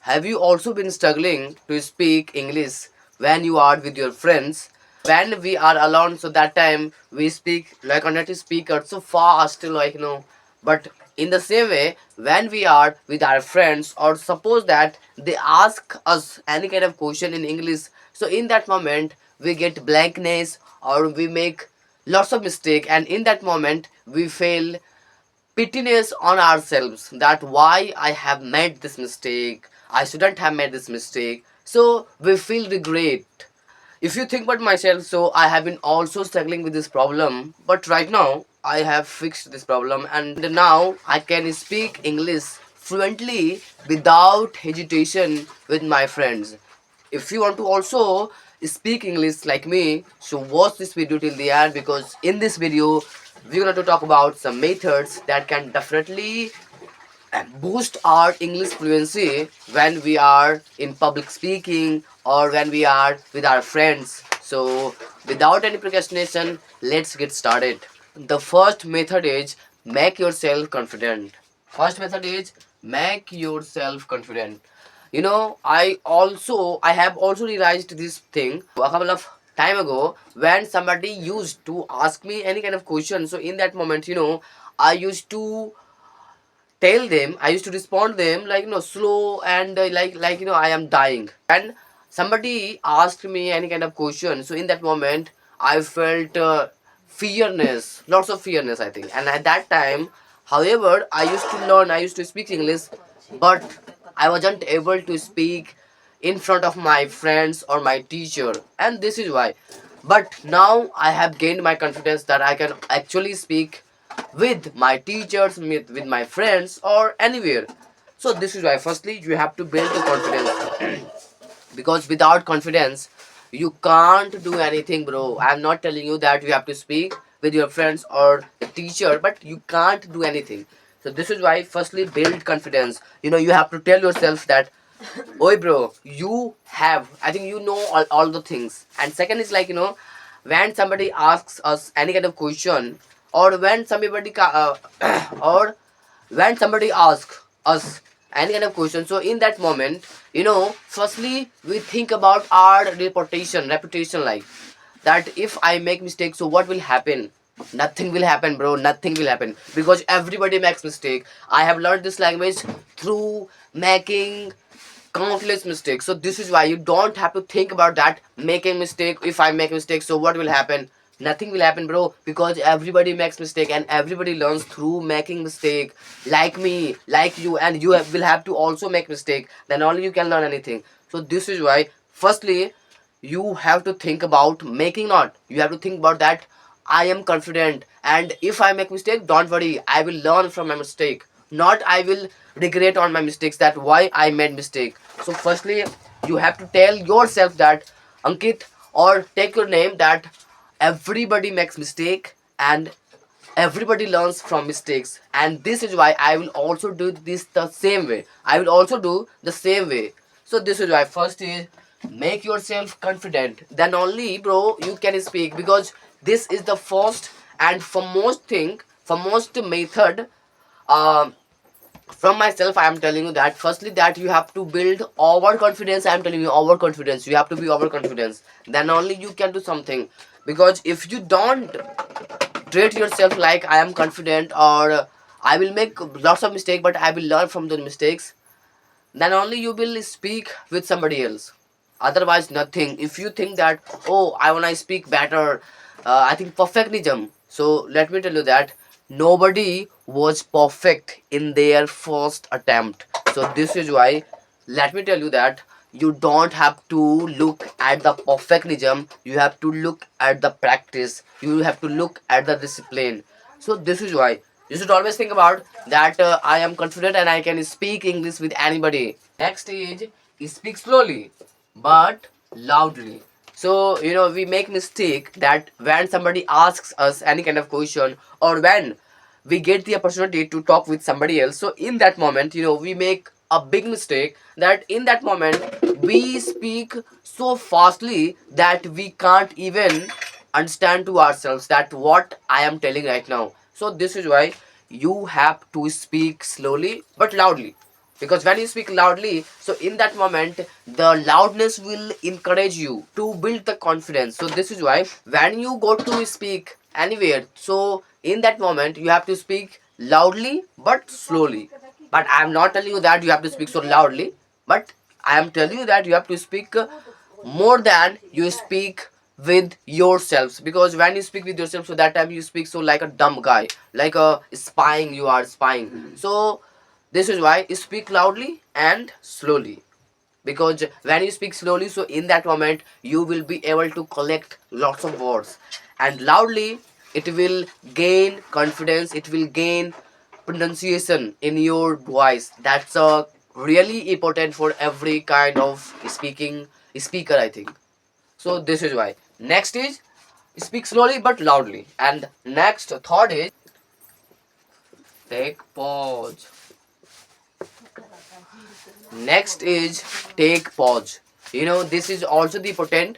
Have you also been struggling to speak English when you are with your friends? When we are alone, so that time we speak like a native speaker so fast, But in the same way, when we are with our friends, or suppose that they ask us any kind of question in English, so in that moment we get blankness or we make lots of mistake, and in that moment we fail pittiness on ourselves that why I have made this mistake, I shouldn't have made this mistake. So we feel regret. If you think about myself, so I have been also struggling with this problem, but right now I have fixed this problem and now I can speak English fluently without hesitation with my friends. If you want to also speak English like me, so watch this video till the end, because in this video we're going to talk about some methods that can definitely boost our English fluency when we are in public speaking or when we are with our friends. So without any procrastination, let's get started. The first method is make yourself confident. First method is make yourself confident. I have also realized this thing a couple of time ago when somebody used to ask me any kind of question. So in that moment, I used to tell them, I used to respond them like slow and I am dying. And somebody asked me any kind of question, so in that moment I felt fearness, lots of fearness, I think. And at that time, however, I used to learn, I used to speak English, but I wasn't able to speak in front of my friends or my teacher, and this is why. But now I have gained my confidence that I can actually speak with my teachers, with my friends, or anywhere. So this is why firstly you have to build the confidence because without confidence you can't do anything, bro. I'm not telling you that you have to speak with your friends or the teacher, but you can't do anything. So this is why firstly build confidence. You have to tell yourself that, oi bro, you have, I think you know all the things. And second is when somebody asks us any kind of question, or when somebody or when somebody asks us any kind of question, so in that moment, firstly we think about our reputation, like that if I make mistakes, so what will happen? Nothing will happen, bro. Nothing will happen because everybody makes mistake. I have learned this language through making countless mistakes. So this is why you don't have to think about that making mistake. If I make mistakes, so what will happen? Nothing will happen, bro, because everybody makes mistake and everybody learns through making mistake. Like me, like you, and you will have to also make mistake, then only you can learn anything. So this is why firstly you have to think about making, not you have to think about that I am confident, and if I make mistake, don't worry, I will learn from my mistake, not I will regret on my mistakes that why I made mistake. So firstly you have to tell yourself that, Ankit, or take your name, that everybody makes mistake and everybody learns from mistakes, and this is why I will also do this the same way, I will also do the same way. So this is why first is make yourself confident, then only, bro, you can speak, because this is the first and foremost thing, foremost method. um from myself, I am telling you that firstly that you have to build overconfidence. I am telling you overconfidence, you have to be overconfidence, then only you can do something. Because if you don't treat yourself like I am confident, or I will make lots of mistakes but I will learn from those mistakes, then only you will speak with somebody else, otherwise nothing. If you think that, oh, I want to speak better, I think perfectionism. So let me tell you that nobody was perfect in their first attempt. So this is why, let me tell you that you don't have to look at the perfectionism, you have to look at the practice, you have to look at the discipline. So this is why you should always think about that, I am confident and I can speak English with anybody. Next is speak slowly but loudly. So we make mistake that when somebody asks us any kind of question, or when we get the opportunity to talk with somebody else, so in that moment, we make a big mistake that in that moment we speak so fastly that we can't even understand to ourselves that what I am telling right now. So this is why you have to speak slowly but loudly. because when you speak loudly, so in that moment the loudness will encourage you to build the confidence. So this is why when you go to speak anywhere, so in that moment you have to speak loudly but slowly. But I am not telling you that you have to speak so loudly, but I am telling you that you have to speak more than you speak with yourselves, because when you speak with yourself, so that time you speak so like a dumb guy, like a spying, you are spying. So this is why you speak loudly and slowly, because when you speak slowly, so in that moment you will be able to collect lots of words, and loudly it will gain confidence, it will gain pronunciation in your voice. That's really important for every kind of speaker, I think. So this is why next is speak slowly but loudly, and next thought is take pause. Next is take pause. This is also the important,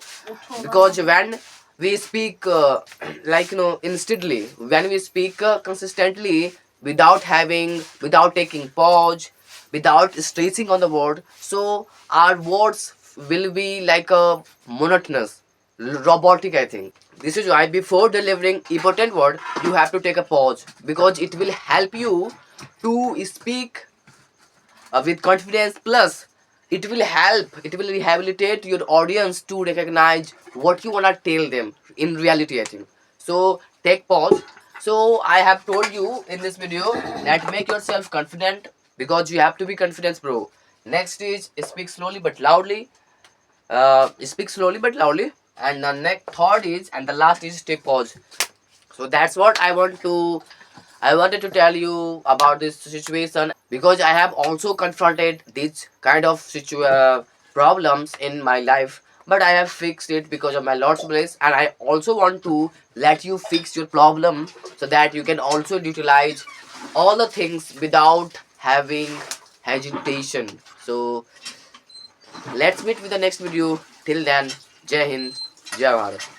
because when we speak instantly, when we speak consistently, without taking pause, without stressing on the word, so our words will be like a monotonous, robotic, I think. This is why before delivering important word, you have to take a pause, because it will help you to speak with confidence. Plus it will rehabilitate your audience to recognize what you want to tell them in reality, I think. So take pause. So I have told you in this video that make yourself confident, because you have to be confident, bro. Next is speak slowly but loudly. Speak slowly but loudly. And the next third is, and the last is take pause. So that's what I wanted to tell you about this situation, because I have also confronted these kind of problems in my life, but I have fixed it because of my Lord's grace, and I also want to let you fix your problem, so that you can also utilize all the things without having hesitation. So let's meet with the next video. Till then, Jai Hind, Jai Bharat.